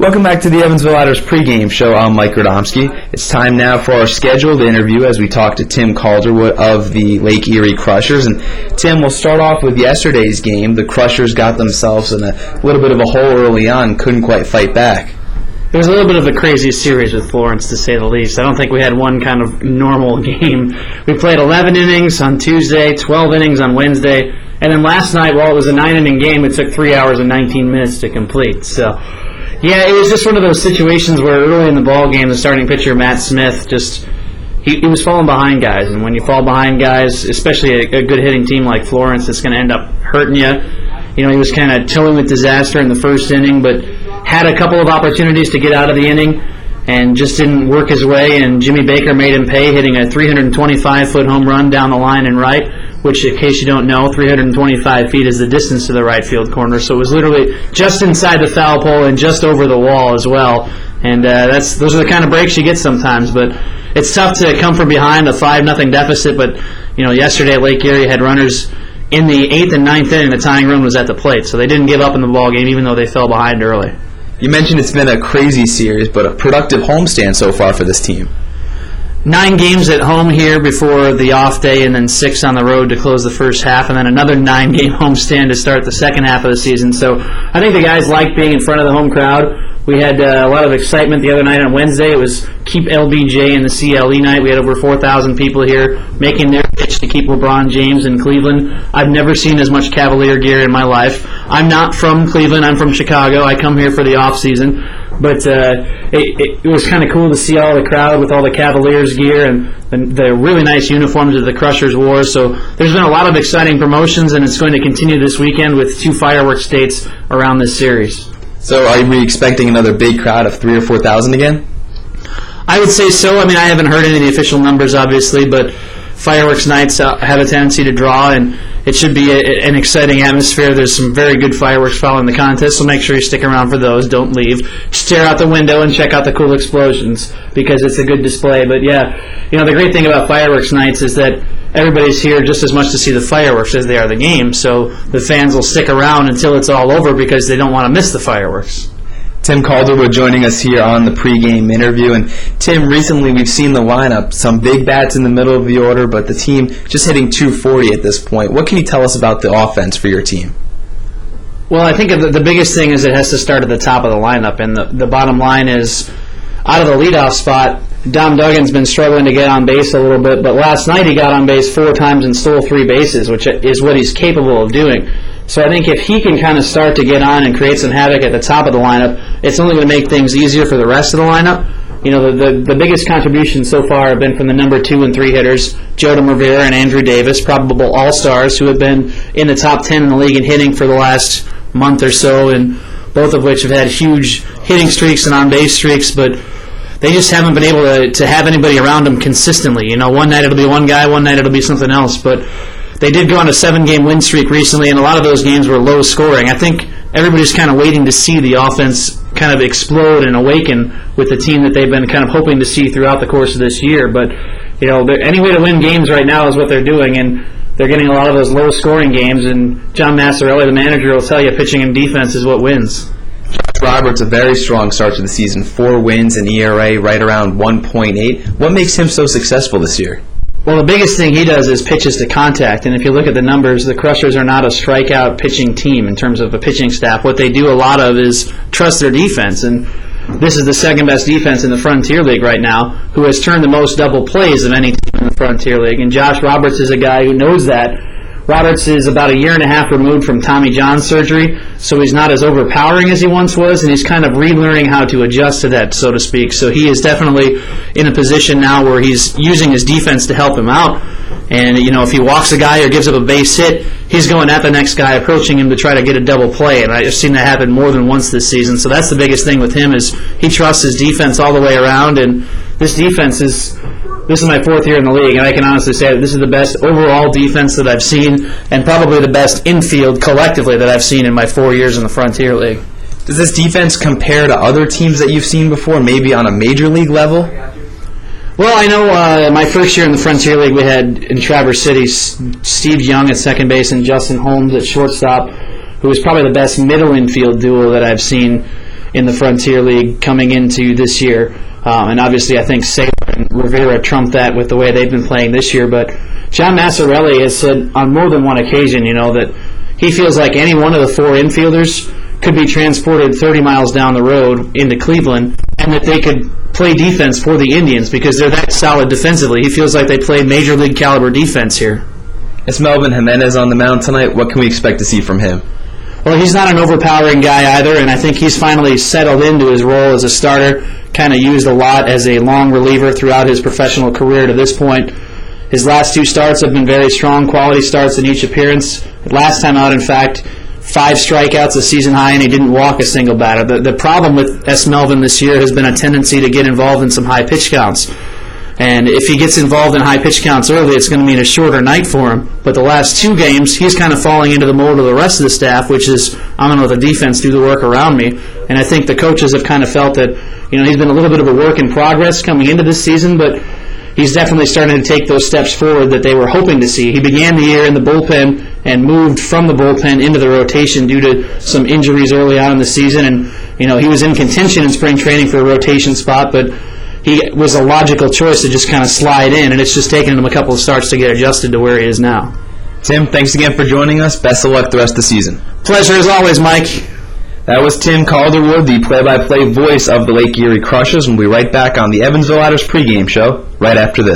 Welcome back to the Evansville Otters pregame show. I'm Mike Radomski. It's time now for our scheduled interview as we talk to Tim Calderwood of the Lake Erie Crushers. And Tim, we'll start off with yesterday's game. The Crushers got themselves in a little bit of a hole early on, couldn't quite fight back. It was a little bit of a crazy series with Florence, to say the least. I don't think we had one kind of normal game. We played 11 innings on Tuesday, 12 innings on Wednesday, and then last night, while it was a 9-inning game, it took 3 hours and 19 minutes to complete. So, yeah, it was just one of those situations where early in the ball game, the starting pitcher, Matt Smith, he was falling behind guys. And when you fall behind guys, especially a good hitting team like Florence, it's going to end up hurting you. You know, he was kind of tilling with disaster in the first inning, but had a couple of opportunities to get out of the inning and just didn't work his way, and Jimmy Baker made him pay, hitting a 325-foot home run down the line and right, which, in case you don't know, 325 feet is the distance to the right field corner, so it was literally just inside the foul pole and just over the wall as well, and those are the kind of breaks you get sometimes, but it's tough to come from behind a 5-0 deficit, but you know, yesterday Lake Erie had runners in the 8th and 9th inning. The tying run was at the plate, so they didn't give up in the ball game even though they fell behind early. You mentioned it's been a crazy series, but a productive homestand so far for this team. 9 games at home here before the off day, and then 6 on the road to close the first half, and then another 9-game homestand to start the second half of the season. So I think the guys like being in front of the home crowd. We had a lot of excitement the other night on Wednesday. It was Keep LBJ in the CLE night. We had over 4,000 people here making their pitch to keep LeBron James in Cleveland. I've never seen as much Cavalier gear in my life. I'm not from Cleveland. I'm from Chicago. I come here for the off season. But it was kind of cool to see all the crowd with all the Cavaliers gear and the really nice uniforms that the Crushers wore. So there's been a lot of exciting promotions, and it's going to continue this weekend with 2 fireworks dates around this series. So are we expecting another big crowd of 3,000 or 4,000 again? I would say so. I mean, I haven't heard any of the official numbers, obviously, but fireworks nights have a tendency to draw, and it should be an exciting atmosphere. There's some very good fireworks following the contest, so make sure you stick around for those. Don't leave. Stare out the window and check out the cool explosions because it's a good display. But, yeah, you know, the great thing about fireworks nights is that everybody's here just as much to see the fireworks as they are the game, so the fans will stick around until it's all over because they don't want to miss the fireworks. Tim Calderwood joining us here on the pregame interview. And Tim, recently we've seen the lineup, some big bats in the middle of the order, but the team just hitting 240 at this point. What can you tell us about the offense for your team? Well, I think the biggest thing is it has to start at the top of the lineup, and the bottom line is out of the leadoff spot, Dom Duggan's been struggling to get on base a little bit, but last night he got on base 4 times and stole 3 bases, which is what he's capable of doing. So I think if he can kind of start to get on and create some havoc at the top of the lineup, it's only going to make things easier for the rest of the lineup. You know, the biggest contributions so far have been from the number 2 and 3 hitters, Jodam Rivera and Andrew Davis, probable all-stars who have been in the top 10 in the league in hitting for the last month or so, and both of which have had huge hitting streaks and on-base streaks, but they just haven't been able to have anybody around them consistently. You know, one night it'll be one guy, one night it'll be something else, but they did go on a 7-game win streak recently, and a lot of those games were low scoring. I think everybody's kind of waiting to see the offense kind of explode and awaken with the team that they've been kind of hoping to see throughout the course of this year. But, you know, any way to win games right now is what they're doing, and they're getting a lot of those low scoring games, and John Massarelli, the manager, will tell you pitching and defense is what wins. Josh Roberts, a very strong start to the season, 4 wins, an ERA right around 1.8. What makes him so successful this year? Well, the biggest thing he does is pitches to contact, and if you look at the numbers, the Crushers are not a strikeout pitching team in terms of a pitching staff. What they do a lot of is trust their defense, and this is the second best defense in the Frontier League right now, who has turned the most double plays of any team in the Frontier League, and Josh Roberts is a guy who knows that. Roberts is about 1.5 years removed from Tommy John surgery, so he's not as overpowering as he once was, and he's kind of relearning how to adjust to that, so to speak. So he is definitely in a position now where he's using his defense to help him out. And, you know, if he walks a guy or gives up a base hit, he's going at the next guy, approaching him to try to get a double play. And I've seen that happen more than once this season. So that's the biggest thing with him is he trusts his defense all the way around, and this defense is... This is my 4th year in the league, and I can honestly say that this is the best overall defense that I've seen and probably the best infield collectively that I've seen in my 4 years in the Frontier League. Does this defense compare to other teams that you've seen before, maybe on a major league level? Well, I know my first year in the Frontier League we had in Traverse City Steve Young at second base and Justin Holmes at shortstop, who was probably the best middle infield duo that I've seen in the Frontier League coming into this year. And obviously I think Saylor and Rivera trumped that with the way they've been playing this year. But John Massarelli has said on more than one occasion, that he feels like any one of the 4 infielders could be transported 30 miles down the road into Cleveland, and that they could play defense for the Indians because they're that solid defensively. He feels like they play major league caliber defense here. It's Melvin Jimenez on the mound tonight. What can we expect to see from him? Well, he's not an overpowering guy either, and I think he's finally settled into his role as a starter, kind of used a lot as a long reliever throughout his professional career to this point. His last 2 starts have been very strong, quality starts in each appearance. Last time out, in fact, 5 strikeouts, a season high, and he didn't walk a single batter. The problem with S. Melvin this year has been a tendency to get involved in some high pitch counts. And if he gets involved in high pitch counts early, it's going to mean a shorter night for him. But the last 2 games, he's kind of falling into the mold of the rest of the staff, which is, I'm going to let the defense do the work around me. And I think the coaches have kind of felt that, he's been a little bit of a work in progress coming into this season, but he's definitely starting to take those steps forward that they were hoping to see. He began the year in the bullpen and moved from the bullpen into the rotation due to some injuries early on in the season. And, he was in contention in spring training for a rotation spot, but he was a logical choice to just kind of slide in, and it's just taken him a couple of starts to get adjusted to where he is now. Tim, thanks again for joining us. Best of luck the rest of the season. Pleasure as always, Mike. That was Tim Calderwood, the play-by-play voice of the Lake Erie Crushers, and we'll be right back on the Evansville Otters pregame show right after this.